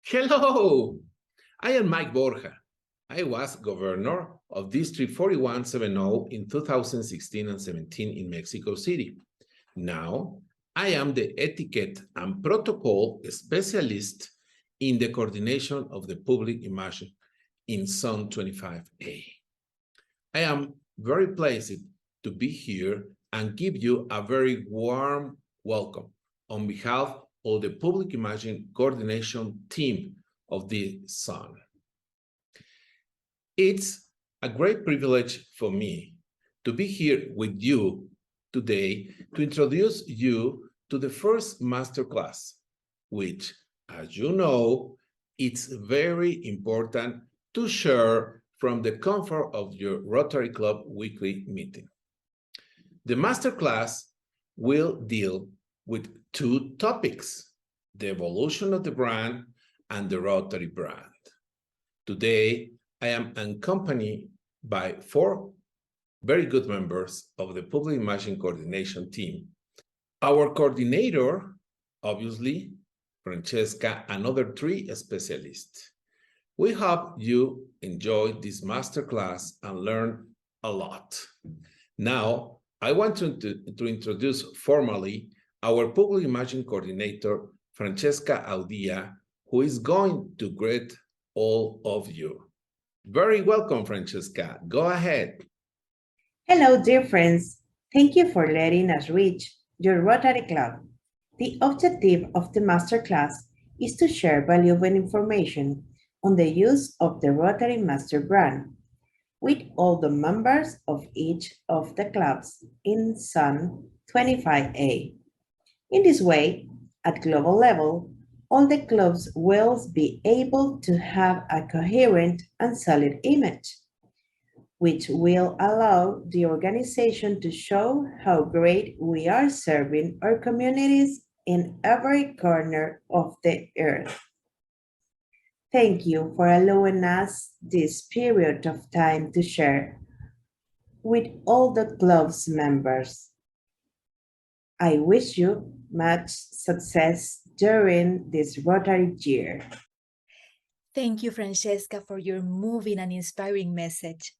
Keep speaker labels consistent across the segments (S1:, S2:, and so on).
S1: Hello, I am Mike Borja. I was governor of District 4170 in 2016 and 17 in Mexico City. Now, I am the etiquette and protocol specialist in the coordination of the public image in Zone 25A. I am very pleased to be here and give you a very warm welcome on behalf of the Public Image Coordination team of the Zone. It's a great privilege for me to be here with you today to introduce you to the first masterclass, which, as you know, it's very important to share from the comfort of your Rotary Club weekly meeting. The masterclass will deal with two topics: the evolution of the brand and the Rotary brand. Today, I am accompanied by four very good members of the Public Image Coordination team. Our coordinator, obviously, Francesca, and other three specialists. We hope you enjoy this masterclass and learn a lot. Now, I want to introduce formally our Public Image Coordinator, Francesca Audia, who is going to greet all of you. Very welcome, Francesca. Go ahead.
S2: Hello, dear friends. Thank you for letting us reach your Rotary Club. The objective of the masterclass is to share valuable information on the use of the Rotary Master brand with all the members of each of the clubs in Zone 25A. In this way, at global level, all the clubs will be able to have a coherent and solid image, which will allow the organization to show how great we are serving our communities in every corner of the earth. Thank you for allowing us this period of time to share with all the club's members. I wish you much success during this Rotary year.
S3: Thank you, Francesca, for your moving and inspiring message.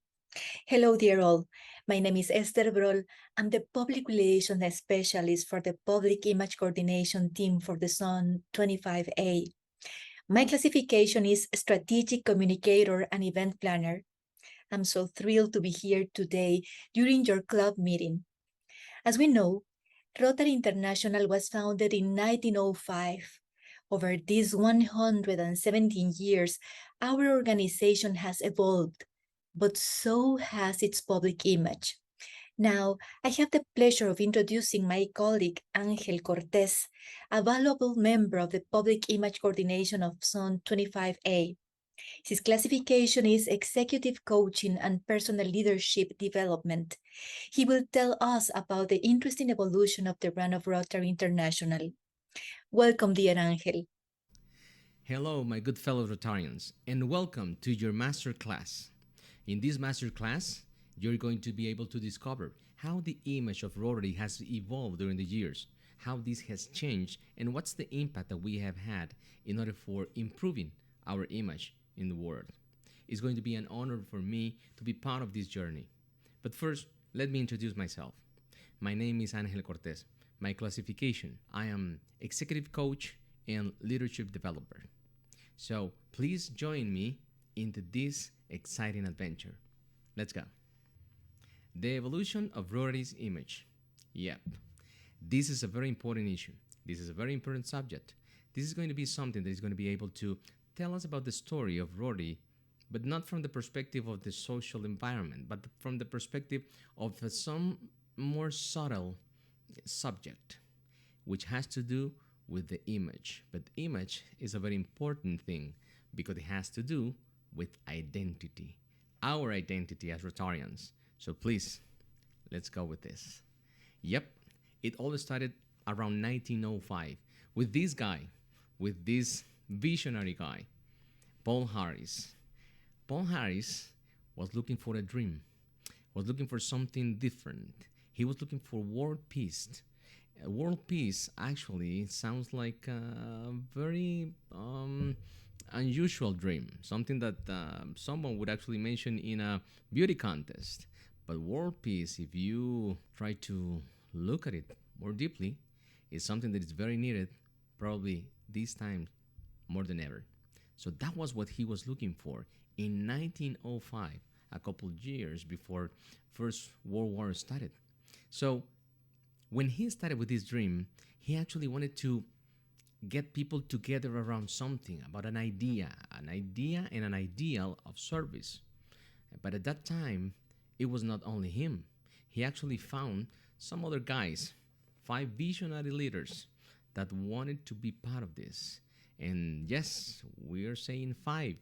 S3: Hello, dear all. My name is Esther Brol. I'm the Public Relations Specialist for the Public Image Coordination Team for the Zone 25A. My classification is Strategic Communicator and Event Planner. I'm so thrilled to be here today during your club meeting. As we know, Rotary International was founded in 1905. Over these 117 years, our organization has evolved, but so has its public image. Now, I have the pleasure of introducing my colleague, Angel Cortez, a valuable member of the Public Image Coordination of Zone 25A. His classification is Executive Coaching and Personal Leadership Development. He will tell us about the interesting evolution of the brand of Rotary International. Welcome, dear Angel.
S4: Hello, my good fellow Rotarians, and welcome to your master class. In this master class, you're going to be able to discover how the image of Rotary has evolved during the years, how this has changed, and what's the impact that we have had in order for improving our image in the world. It's going to be an honor for me to be part of this journey. But first, let me introduce myself. My name is Angel Cortez. My classification, I am executive coach and leadership developer. So please join me into this exciting adventure. Let's go. The evolution of Rotary's image. Yep, this is a very important issue. This is a very important subject. This is going to be something that is going to be able to tell us about the story of Rotary, but not from the perspective of the social environment, but from the perspective of some more subtle subject, which has to do with the image. But image is a very important thing because it has to do with identity, our identity as Rotarians. So please, let's go with this. Yep, it all started around 1905 with this guy, with this visionary guy, Paul Harris. Paul Harris was looking for a dream, was looking for something different. He was looking for world peace. World peace actually sounds like a very unusual dream, something that someone would actually mention in a beauty contest. But world peace, if you try to look at it more deeply, is something that is very needed, probably this time more than ever. So that was what he was looking for in 1905, a couple years before First World War started. So when he started with this dream, he actually wanted to get people together around something, about an idea and an ideal of service. But at that time, it was not only him. He actually found some other guys, 5 visionary leaders that wanted to be part of this. And yes, we are saying 5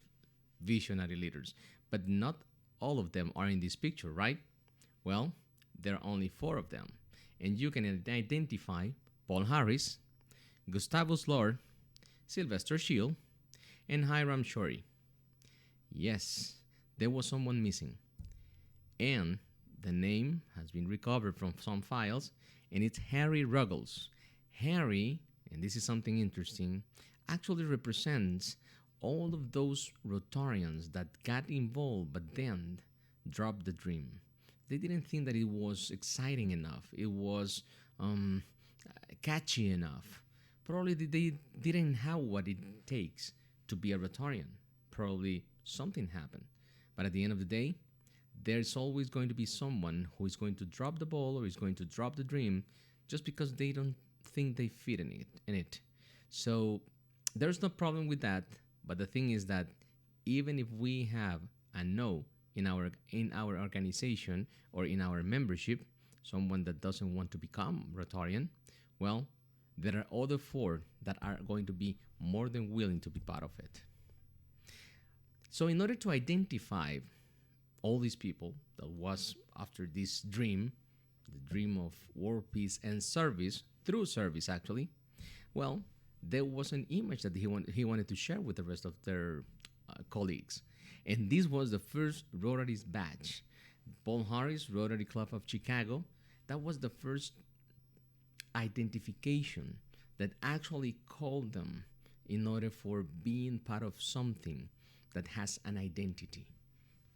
S4: visionary leaders, but not all of them are in this picture, right? Well, there are only 4 of them. And you can identify Paul Harris, Gustavus Lord, Sylvester Shield, and Hiram Shorey. Yes, there was someone missing. And the name has been recovered from some files, and it's Harry Ruggles. Harry, and this is something interesting, actually represents all of those Rotarians that got involved but then dropped the dream. They didn't think that it was exciting enough, it was catchy enough. Probably they didn't have what it takes to be a Rotarian. Probably something happened. But at the end of the day, there's always going to be someone who is going to drop the ball or is going to drop the dream just because they don't think they fit in it. So there's no problem with that. But the thing is that even if we have a no in our organization or in our membership, someone that doesn't want to become Rotarian, well, there are other 4 that are going to be more than willing to be part of it. So in order to identify all these people that was after this dream, the dream of world peace and service, through service actually, well, there was an image that he wanted to share with the rest of their colleagues. And this was the first Rotary's badge. Paul Harris, Rotary Club of Chicago, that was the first identification that actually called them in order for being part of something that has an identity.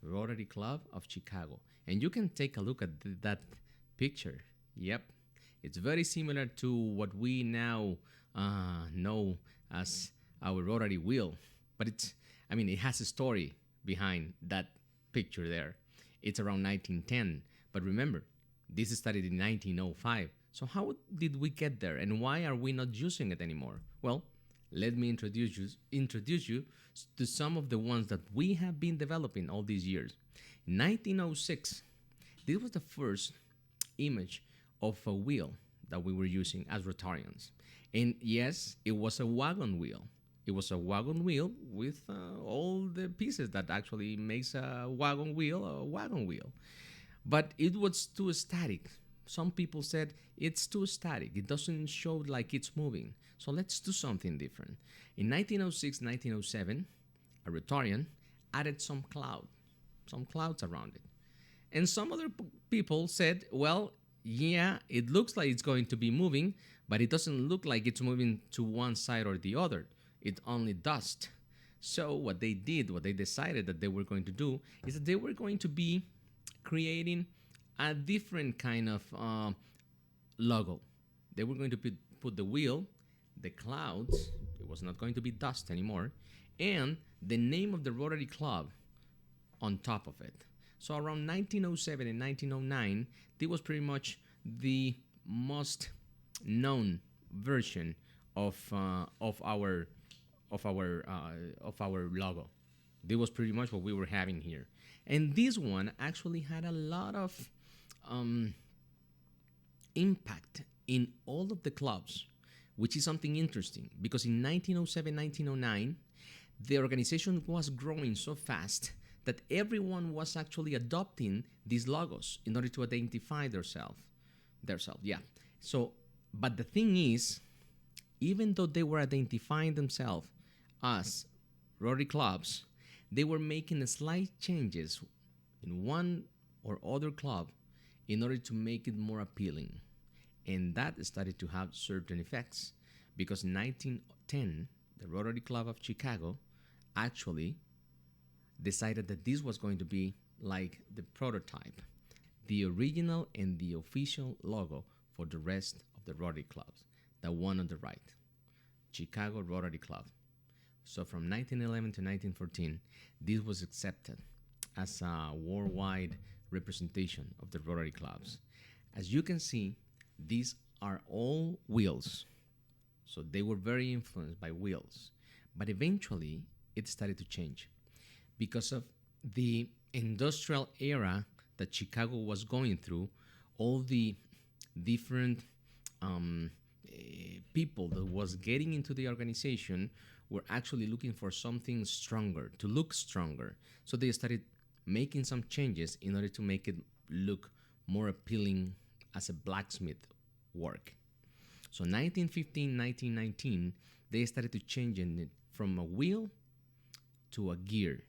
S4: Rotary Club of Chicago. And you can take a look at that picture. Yep, it's very similar to what we now know as our Rotary wheel. But it has a story behind that picture there. It's around 1910. But remember, this started in 1905. So how did we get there, and why are we not using it anymore? Well, let me introduce you to some of the ones that we have been developing all these years. In 1906, this was the first image of a wheel that we were using as Rotarians. And yes, it was a wagon wheel. It was a wagon wheel with all the pieces that actually makes a wagon wheel. But it was too static. Some people said it's too static. It doesn't show like it's moving. So let's do something different. In 1906, 1907, a Rotarian added some clouds around it. And some other people said, well, yeah, it looks like it's going to be moving, but it doesn't look like it's moving to one side or the other. It's only dust. So what they decided that they were going to do is that they were going to be creating a different kind of logo. They were going to put the wheel, the clouds, it was not going to be dust anymore, and the name of the Rotary Club on top of it. So around 1907 and 1909, this was pretty much the most known version of our logo. This was pretty much what we were having here. And this one actually had a lot of impact in all of the clubs, which is something interesting because in 1907, 1909, the organization was growing so fast that everyone was actually adopting these logos in order to identify themselves. Yeah. So, but the thing is, even though they were identifying themselves as Rotary clubs, they were making slight changes in one or other club in order to make it more appealing. And that started to have certain effects because in 1910, the Rotary Club of Chicago actually decided that this was going to be like the prototype, the original and the official logo for the rest of the Rotary clubs, the one on the right, Chicago Rotary Club. So from 1911 to 1914, this was accepted as a worldwide representation of the Rotary clubs. As you can see, these are all wheels. So they were very influenced by wheels. But eventually, it started to change because of the industrial era that Chicago was going through. All the different people that was getting into the organization were actually looking for something stronger, to look stronger. So they started making some changes in order to make it look more appealing as a blacksmith work. So 1915, 1919, they started to change it from a wheel to a gear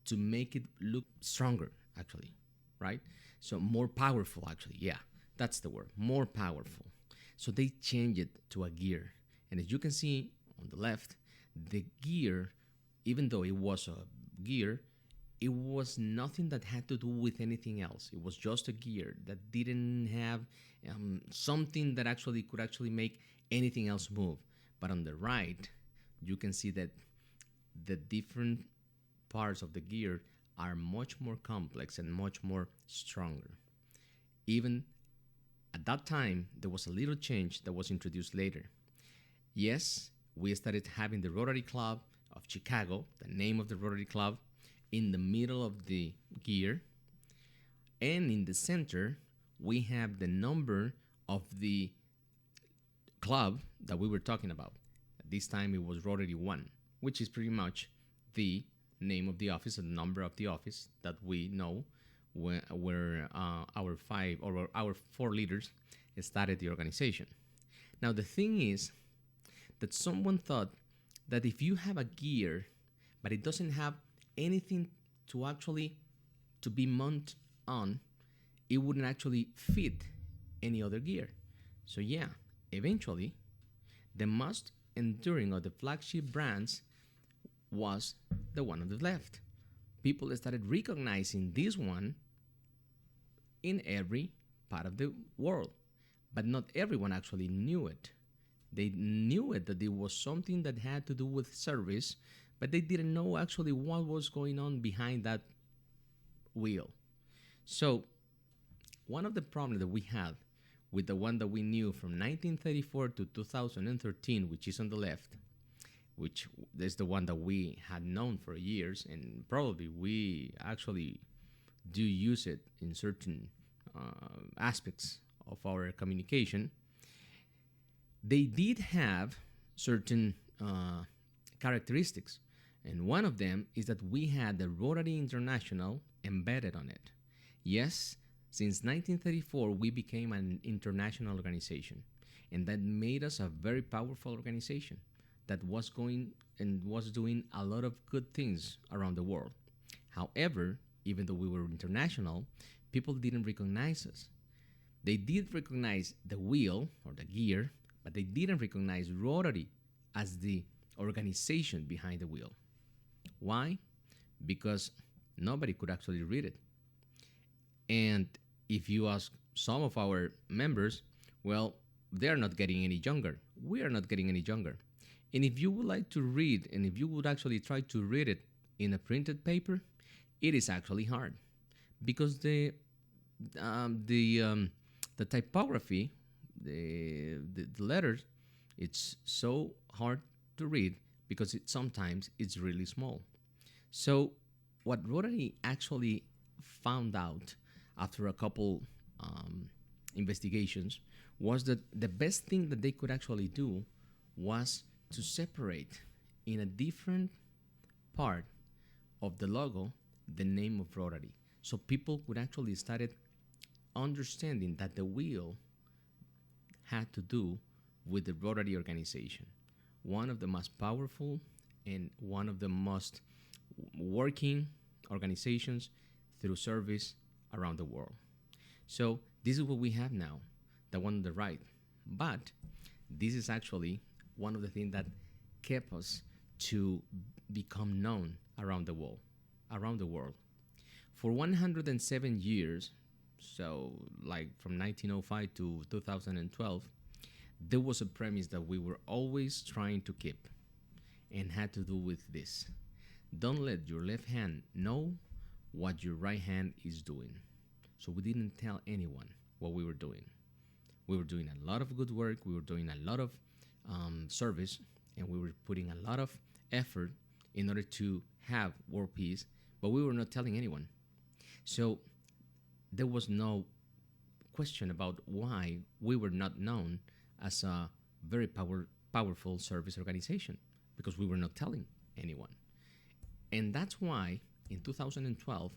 S4: to make it look stronger, actually, right? So more powerful, actually. Yeah, that's the word, more powerful. So they changed it to a gear. And as you can see on the left, the gear, even though it was a gear, it was nothing that had to do with anything else. It was just a gear that didn't have something that actually could actually make anything else move. But on the right, you can see that the different parts of the gear are much more complex and much more stronger. Even at that time, there was a little change that was introduced later. Yes, we started having the Rotary Club of Chicago, the name of the Rotary Club, in the middle of the gear. And in the center, we have the number of the club that we were talking about. At this time, it was Rotary 1, which is pretty much the name of the office and the number of the office that we know where our four leaders started the organization. Now, the thing is that someone thought that if you have a gear, but it doesn't have anything to actually to be mounted on, it wouldn't actually fit any other gear. So yeah, eventually, the most enduring of the flagship brands was the one on the left. People started recognizing this one in every part of the world, but not everyone actually knew it. They knew it, that it was something that had to do with service, but they didn't know actually what was going on behind that wheel. So one of the problems that we had with the one that we knew from 1934 to 2013, which is on the left, which is the one that we had known for years, and probably we actually do use it in certain aspects of our communication. They did have certain characteristics, and one of them is that we had the Rotary International embedded on it. Yes, since 1934, we became an international organization, and that made us a very powerful organization that was going and was doing a lot of good things around the world. However, even though we were international, people didn't recognize us. They did recognize the wheel or the gear, but they didn't recognize Rotary as the organization behind the wheel. Why? Because nobody could actually read it. And if you ask some of our members, well, they're not getting any younger. We are not getting any younger. And if you would like to read, and if you would actually try to read it in a printed paper, it is actually hard because the typography, the letters, it's so hard to read because sometimes it's really small. So what Rotary actually found out after a couple investigations was that the best thing that they could actually do was to separate in a different part of the logo the name of Rotary, so people could actually started understanding that the wheel had to do with the Rotary organization, one of the most powerful and one of the most working organizations through service around the world. So this is what we have now, the one on the right. But this is actually one of the things that kept us to become known around the world. Around the world. For 107 years, so like from 1905 to 2012, there was a premise that we were always trying to keep and had to do with this. Don't let your left hand know what your right hand is doing. So we didn't tell anyone what we were doing. We were doing a lot of good work, we were doing a lot of service, and we were putting a lot of effort in order to have world peace, but we were not telling anyone. So there was no question about why we were not known as a very powerful service organization, because we were not telling anyone. And that's why in 2012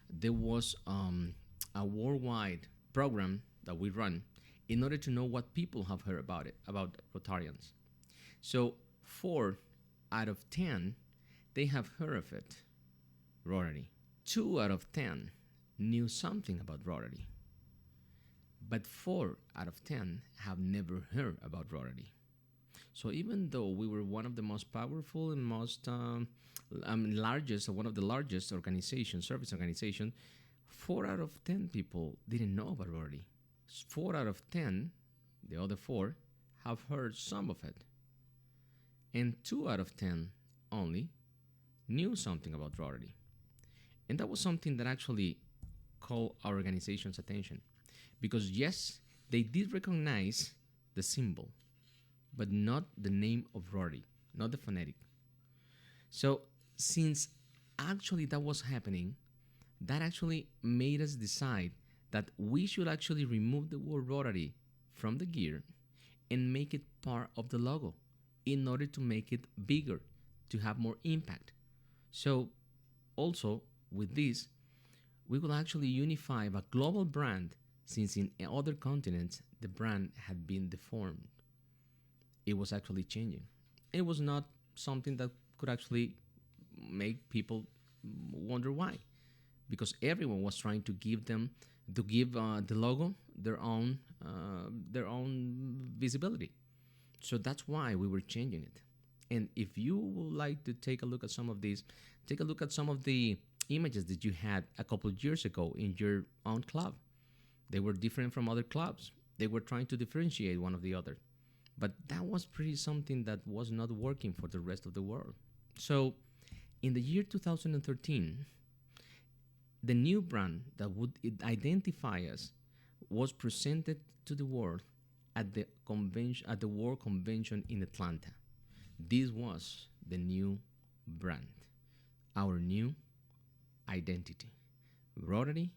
S4: there was a worldwide program that we run in order to know what people have heard about it, about Rotarians. So 4 out of 10, they have heard of it, Rotary. 2 out of 10 knew something about Rotary. But 4 out of 10 have never heard about Rotary. So even though we were one of the most powerful and most largest, or one of the largest organizations, service organizations, 4 out of 10 people didn't know about Rotary. 4 out of 10, the other 4, have heard some of it. And 2 out of 10 only knew something about Rotary. And that was something that actually called our organization's attention. Because yes, they did recognize the symbol, but not the name of Rotary, not the phonetic. So since actually that was happening, that actually made us decide that we should actually remove the word Rotary from the gear and make it part of the logo in order to make it bigger, to have more impact. So also with this, we will actually unify a global brand, since in other continents the brand had been deformed. It was actually changing. It was not something that could actually make people wonder why, because everyone was trying to give the logo their own visibility. So that's why we were changing it. And if you would like to take a look at some of these, take a look at some of the images that you had a couple of years ago in your own club. They were different from other clubs. They were trying to differentiate one of the other. But that was pretty something that was not working for the rest of the world. So in the year 2013, the new brand that would identify us was presented to the world at the convention, at the World Convention in Atlanta. This was the new brand, our new identity. Rotary,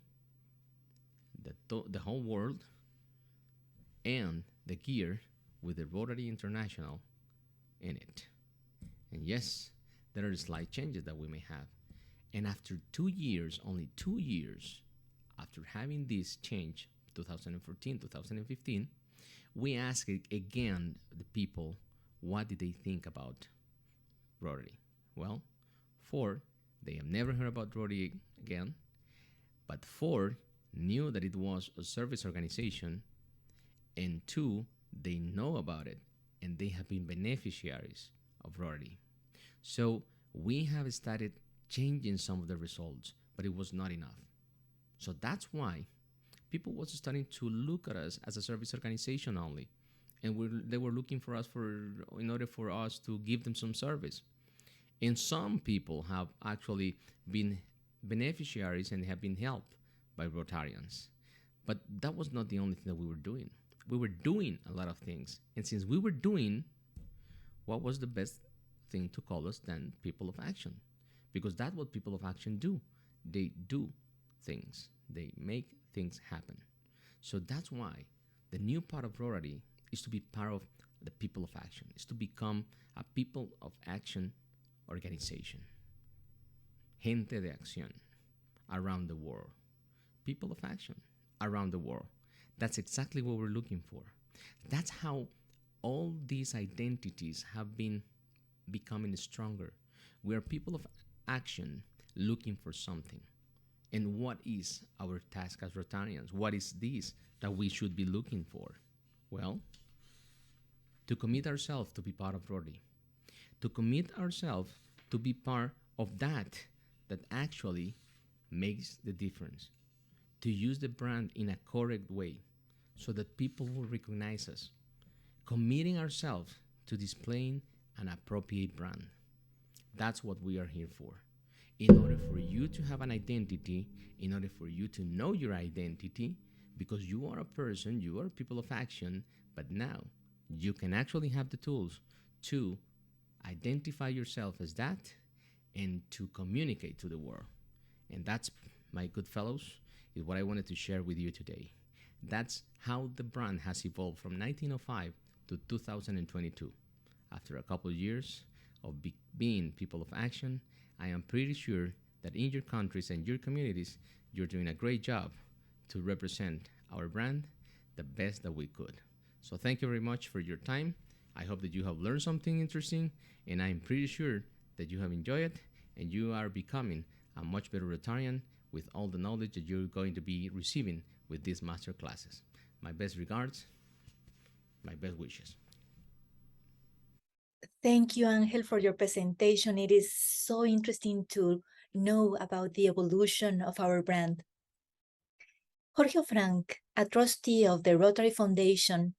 S4: the whole world, and the gear with the Rotary International in it. And yes, there are slight changes that we may have. And after 2 years, only 2 years after having this change, 2014, 2015, we asked again the people, what did they think about Rotary? Well, 4, they have never heard about Rotary again, but 4 knew that it was a service organization, and 2, they know about it, and they have been beneficiaries of Rotary. So we have started changing some of the results, but it was not enough. So that's why people was starting to look at us as a service organization only, and they were looking for us in order for us to give them some service. And some people have actually been beneficiaries and have been helped by Rotarians. But that was not the only thing that we were doing. We were doing a lot of things. And since we were doing, what was the best thing to call us than people of action? Because that's what people of action do. They do things. They make things happen. So that's why the new part of Rotary is to be part of the people of action, is to become a people of action organization. Gente de acción around the world. People of action around the world. That's exactly what we're looking for. That's how all these identities have been becoming stronger. We are people of action looking for something. And what is our task as Rotarians? What is this that we should be looking for? Well, to commit ourselves to be part of Rotary, to commit ourselves to be part of that actually makes the difference, to use the brand in a correct way so that people will recognize us, committing ourselves to displaying an appropriate brand. That's what we are here for. In order for you to have an identity, in order for you to know your identity, because you are a person, you are people of action, but now you can actually have the tools to identify yourself as that and to communicate to the world. And that's, my good fellows, is what I wanted to share with you today. That's how the brand has evolved from 1905 to 2022. After a couple of years of being people of action, I am pretty sure that in your countries and your communities, you're doing a great job to represent our brand the best that we could. So thank you very much for your time. I hope that you have learned something interesting, and I'm pretty sure that you have enjoyed it and you are becoming a much better Rotarian with all the knowledge that you're going to be receiving with these master classes. My best regards, my best wishes.
S3: Thank you, Angel, for your presentation. It is so interesting to know about the evolution of our brand. Jorge Frank, a trustee of the Rotary Foundation,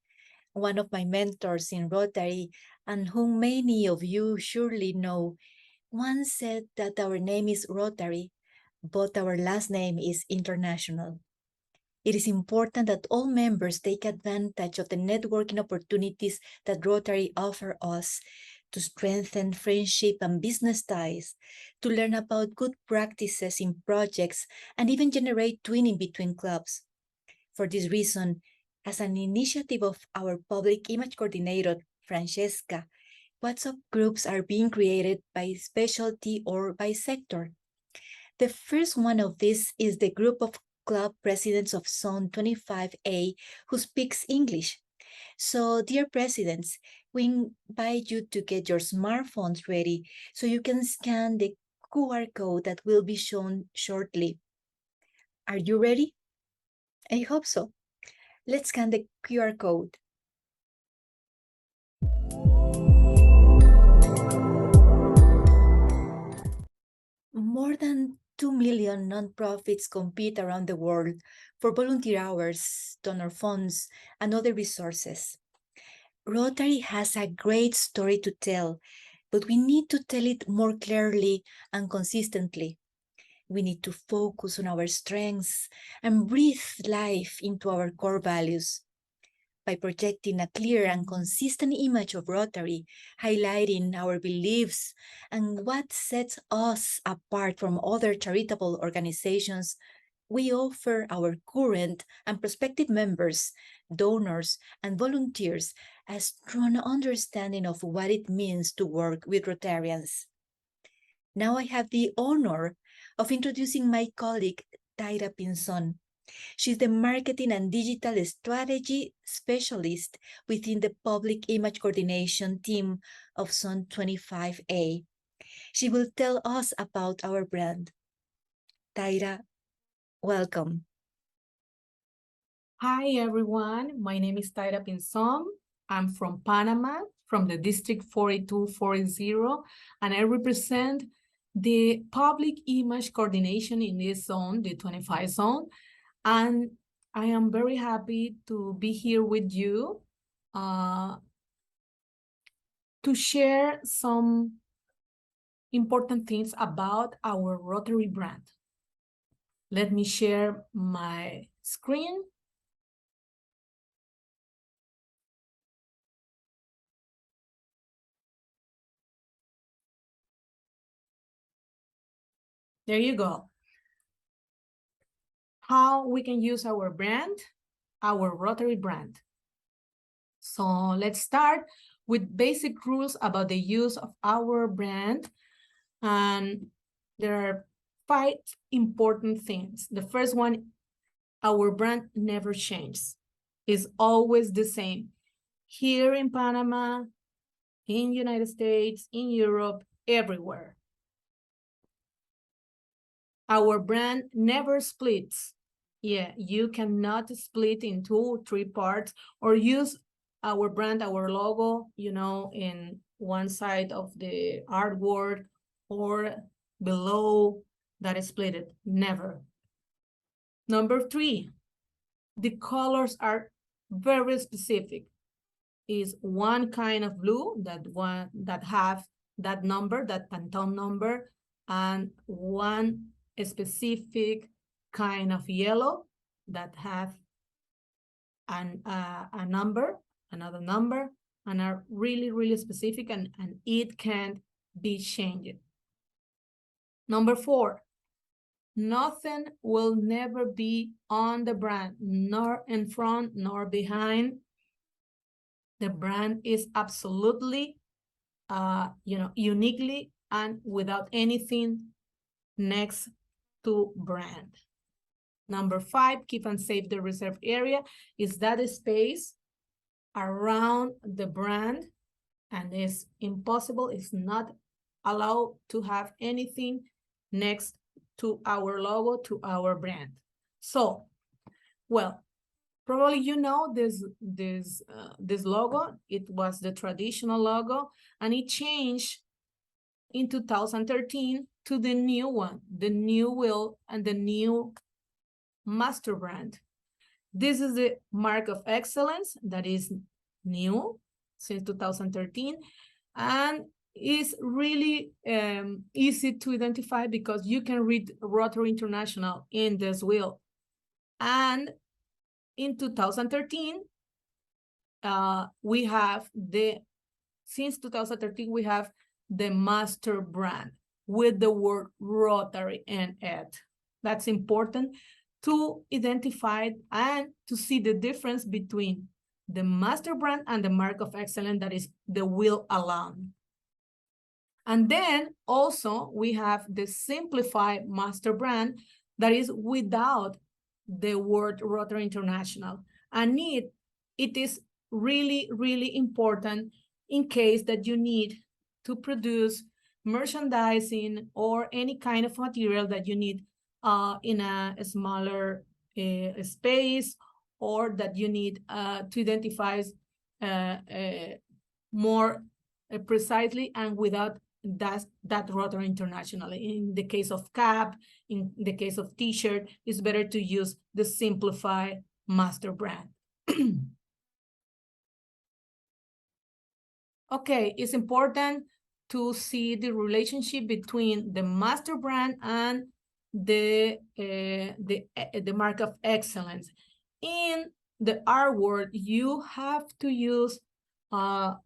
S3: one of my mentors in Rotary, and whom many of you surely know, once said that our name is Rotary, but our last name is International. It is important that all members take advantage of the networking opportunities that Rotary offers us to strengthen friendship and business ties, to learn about good practices in projects, and even generate twinning between clubs. For this reason, as an initiative of our public image coordinator, Francesca, WhatsApp groups are being created by specialty or by sector. The first one of these is the group of club presidents of Zone 25A who speaks English. So, dear presidents, we invite you to get your smartphones ready so you can scan the QR code that will be shown shortly. Are you ready? I hope so. Let's scan the QR code. More than 2 million nonprofits compete around the world for volunteer hours, donor funds, and other resources. Rotary has a great story to tell, but we need to tell it more clearly and consistently. We need to focus on our strengths and breathe life into our core values. By projecting a clear and consistent image of Rotary, highlighting our beliefs and what sets us apart from other charitable organizations, we offer our current and prospective members, donors, and volunteers a strong understanding of what it means to work with Rotarians. Now I have the honor of introducing my colleague, Taira Pinzon. She's the Marketing and Digital Strategy Specialist within the Public Image Coordination team of Zone 25A. She will tell us about our brand. Taira, welcome.
S5: Hi, everyone. My name is Taira Pinzon. I'm from Panama, from the District 4240, and I represent the public image coordination in this zone, the 25 zone. And I am very happy to be here with you to share some important things about our Rotary brand. Let me share my screen. There you go. How we can use our brand, our Rotary brand. So let's start with basic rules about the use of our brand. And there are 5 important things. The first one, our brand never changes. It's always the same. Here in Panama, in United States, in Europe, everywhere. Our brand never splits. Yeah, you cannot split in 2 or 3 parts or use our brand, our logo, in one side of the artwork or below that is split it. Never. Number 3, the colors are very specific. Is one kind of blue that have that number, that Pantone number, and one specific kind of yellow that have a number, another number, and are really, really specific, and it can't be changed. Number 4, nothing will never be on the brand, nor in front, nor behind. The brand is absolutely, uniquely and without anything next to brand. Number 5, keep and save the reserved area. Is that a space around the brand, and it's impossible, it's not allowed to have anything next to our logo, to our brand. So, well, probably you know this logo. It was the traditional logo, and it changed in 2013 to the new one, the new wheel and the new master brand. This is the mark of excellence that is new since 2013, and is really easy to identify because you can read Rotary International in this wheel. And in 2013, since 2013, we have the master brand with the word Rotary in it. That's important to identify and to see the difference between the master brand and the mark of excellence, that is the wheel alone. And then also we have the simplified master brand that is without the word Rotary International. And it is really, really important in case that you need to produce merchandising or any kind of material that you need in a smaller space, or that you need to identify more precisely and without that Rotary International. In the case of cap, in the case of t-shirt, it's better to use the simplified master brand. Okay, it's important to see the relationship between the master brand and the mark of excellence. In the R word, you have to use both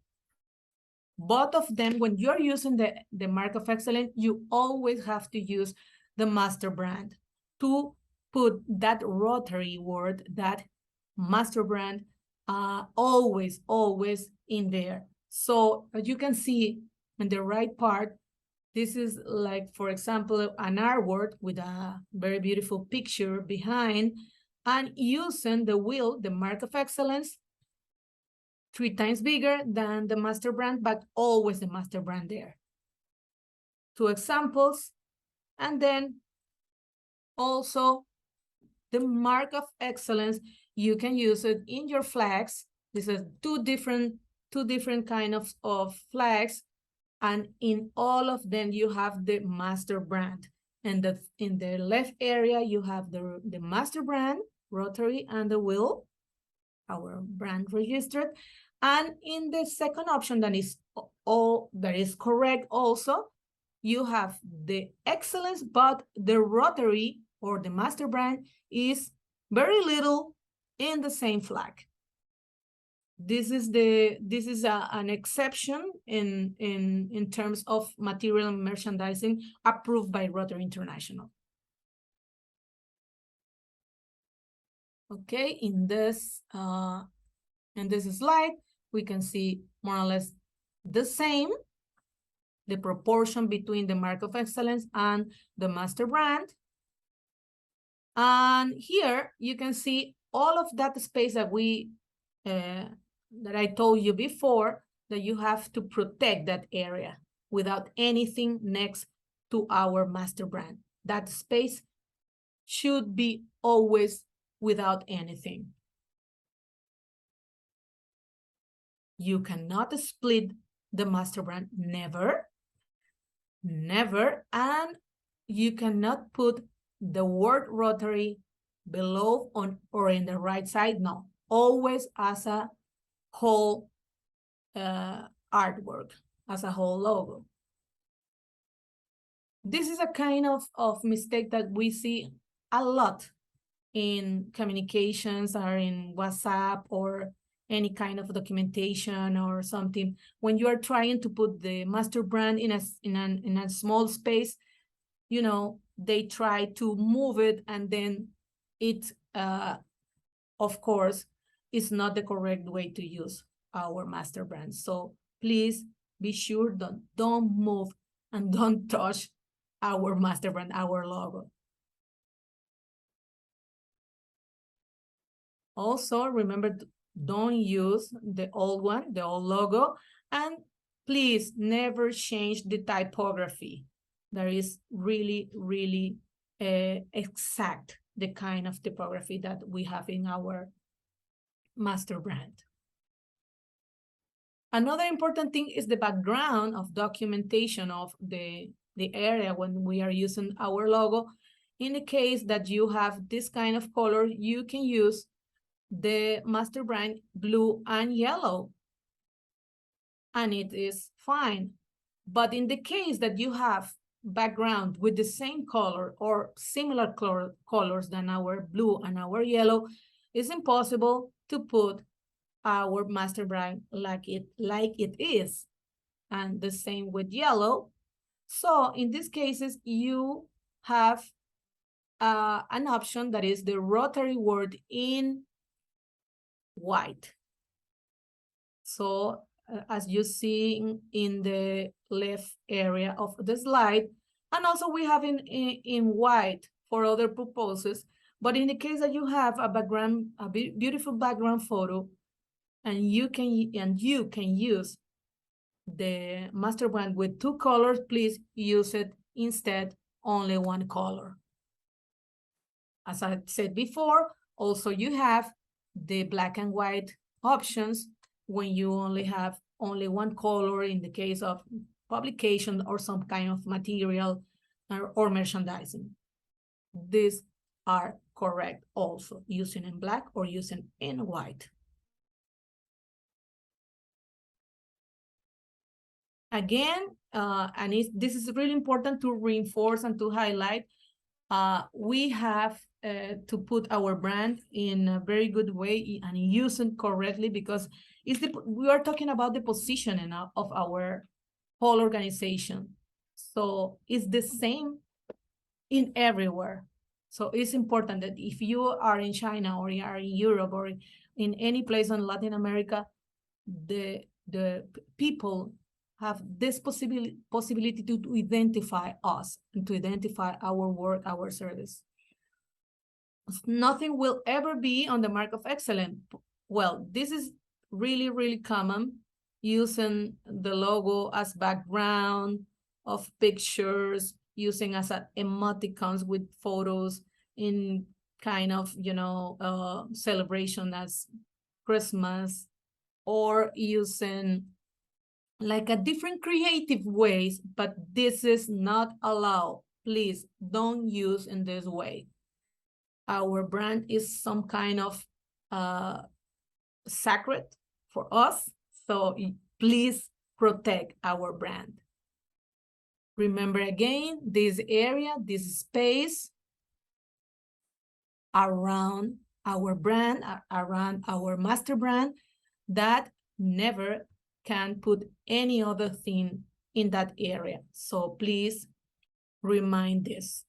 S5: of them. When you're using the mark of excellence, you always have to use the master brand to put that Rotary word, that master brand, always in there. So as you can see in the right part, this is like, for example, an R word with a very beautiful picture behind, and using the wheel, the mark of excellence, 3 times bigger than the master brand, but always the master brand there. 2 examples. And then also the mark of excellence, you can use it in your flags. This is two different kind of flags. And in all of them, you have the master brand. And in the left area, you have the master brand, Rotary, and the wheel, our brand registered. And in the second option, that is correct also, you have the excellence, but the Rotary or the master brand is very little in the same flag. This is an exception in terms of material and merchandising approved by Rotary International. Okay, in this slide, we can see more or less the same, the proportion between the mark of excellence and the master brand. And here you can see all of that space that that I told you before, that you have to protect that area without anything next to our master brand. That space should be always without anything. You cannot split the master brand? Never. Never. And you cannot put the word Rotary below on or in the right side. No, always as a whole artwork, as a whole logo. This is a kind of mistake that we see a lot in communications or in WhatsApp or any kind of documentation or something. When you are trying to put the master brand in a small space, you know, they try to move it, and then it, of course, is not the correct way to use our master brand. So please be sure, don't move and don't touch our master brand, our logo. Also, remember, don't use the old one, the old logo, and please never change the typography. That is really, really exact, the kind of typography that we have in our master brand. Another important thing is the background of documentation of the area when we are using our logo. In the case that you have this kind of color, you can use the master brand blue and yellow, and it is fine. But in the case that you have background with the same color or similar colors than our blue and our yellow, it's impossible to put our master brand like it is, and the same with yellow. So in these cases, you have an option that is the Rotary word in white. So as you see in the left area of the slide, and also we have in white for other purposes. But in the case that you have a background, a beautiful background photo, and you can use the master brand with two colors, please use it instead only one color. As I said before, also you have the black and white options when you only have only one color in the case of publication or some kind of material or merchandising. These are correct also, using in black or using in white. Again, this is really important to reinforce and to highlight, we have to put our brand in a very good way and use it correctly, because we are talking about the positioning of our whole organization. So it's the same in everywhere. So it's important that if you are in China or you are in Europe or in any place in Latin America, the people have this possibility to identify us and to identify our work, our service. Nothing will ever be on the mark of excellence. Well, this is really, really common, using the logo as background of pictures, using as emoticons with photos in kind of, celebration as Christmas, or using like a different creative ways, but this is not allowed. Please don't use in this way. Our brand is some kind of sacred for us, so please protect our brand. Remember again, this area, this space around our brand, around our master brand, that never can put any other thing in that area. So please remind this.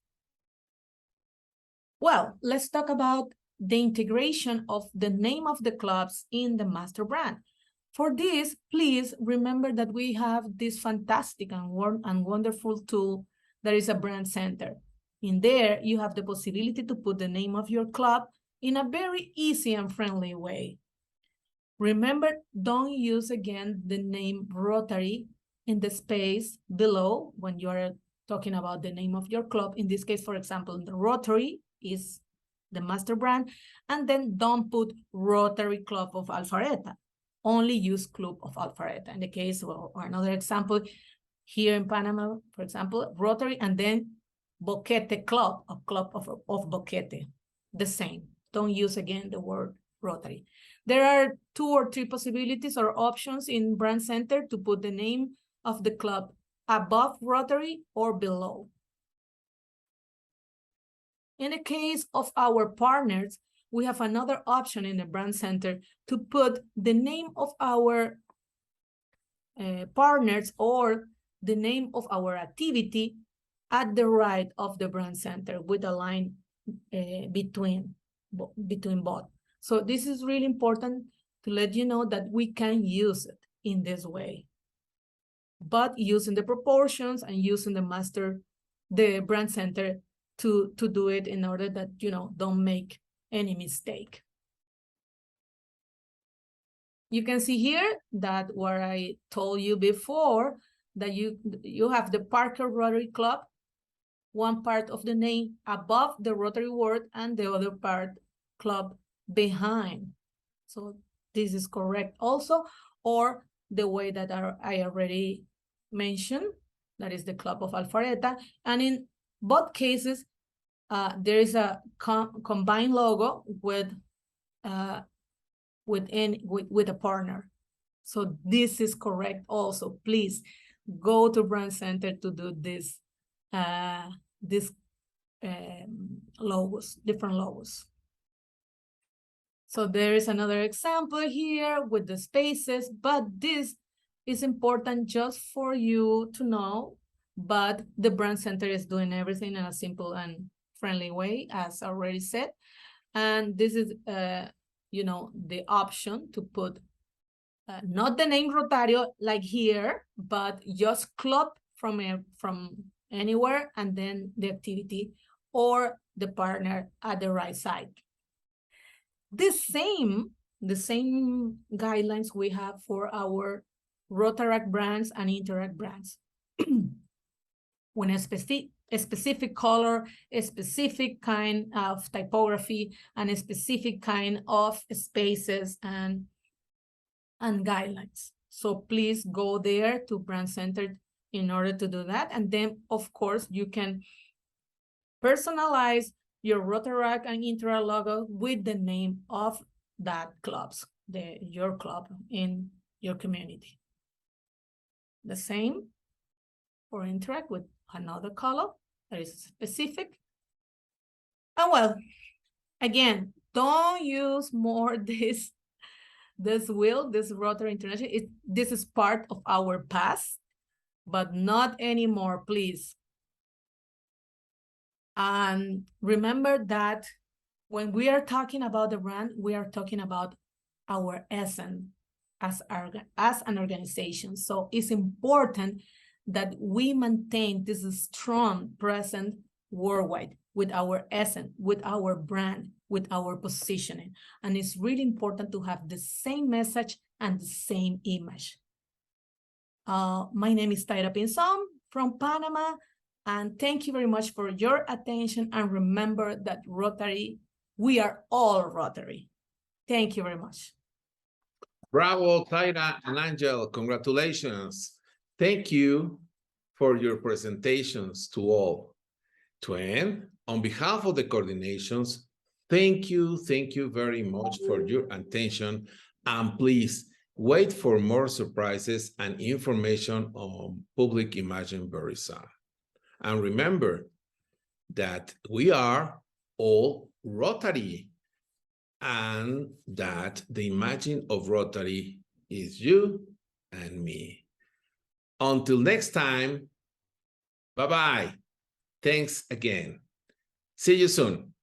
S5: Well, let's talk about the integration of the name of the clubs in the master brand. For this, please remember that we have this fantastic and wonderful tool that is a brand center. In there, you have the possibility to put the name of your club in a very easy and friendly way. Remember, don't use again the name Rotary in the space below when you are talking about the name of your club. In this case, for example, the Rotary is the master brand, and then don't put Rotary Club of Alpharetta. only use Club of Alpharetta. In the case of or another example, here in Panama, for example, Rotary and then Boquete Club, a club of Boquete, the same. Don't use again the word Rotary. There are 2 or 3 possibilities or options in Brand Center to put the name of the club above Rotary or below. In the case of our partners, we have another option in the Brand Center to put the name of our partners or the name of our activity at the right of the Brand Center with a line between both. So this is really important to let you know that we can use it in this way, but using the proportions and using the Brand Center to do it in order that, you know, don't make any mistake. You can see here that what I told you before, that you have the Parker Rotary Club, one part of the name above the Rotary word and the other part club behind. So this is correct also, or the way that I already mentioned, that is the Club of Alpharetta. And in both cases, there is a combined logo with a partner. So this is correct also. Please go to Brand Center to do this logos, different logos. So there is another example here with the spaces, but this is important just for you to know, but the Brand Center is doing everything in a simple and friendly way, as already said. And this is, you know, the option to put not the name Rotario like here, but just club from anywhere, and then the activity or the partner at the right side. The same guidelines we have for our Rotaract brands and Interact brands. When a specific color, a specific kind of typography, and a specific kind of spaces and guidelines. So please go there to Brand Center in order to do that. And then, of course, you can personalize your Rotaract and Interact logo with the name of that clubs, your club in your community. The same for Interact with another color that is specific. And well, again, don't use more this wheel, this Rotary International. This is part of our past, but not anymore, please. And remember that when we are talking about the brand, we are talking about our essence as an organization. So it's important that we maintain this strong presence worldwide with our essence, with our brand, with our positioning. And it's really important to have the same message and the same image. My name is Taira Pinzon from Panama, and thank you very much for your attention. And remember that Rotary, we are all Rotary. Thank you very much.
S1: Bravo, Taira and Angel, congratulations. Thank you for your presentations to all. To end, on behalf of the coordinations, thank you very much for your attention, and please wait for more surprises and information on Public Imagine very soon. And remember that we are all Rotary, and that the Imagine of Rotary is you and me. Until next time, bye-bye. Thanks again. See you soon.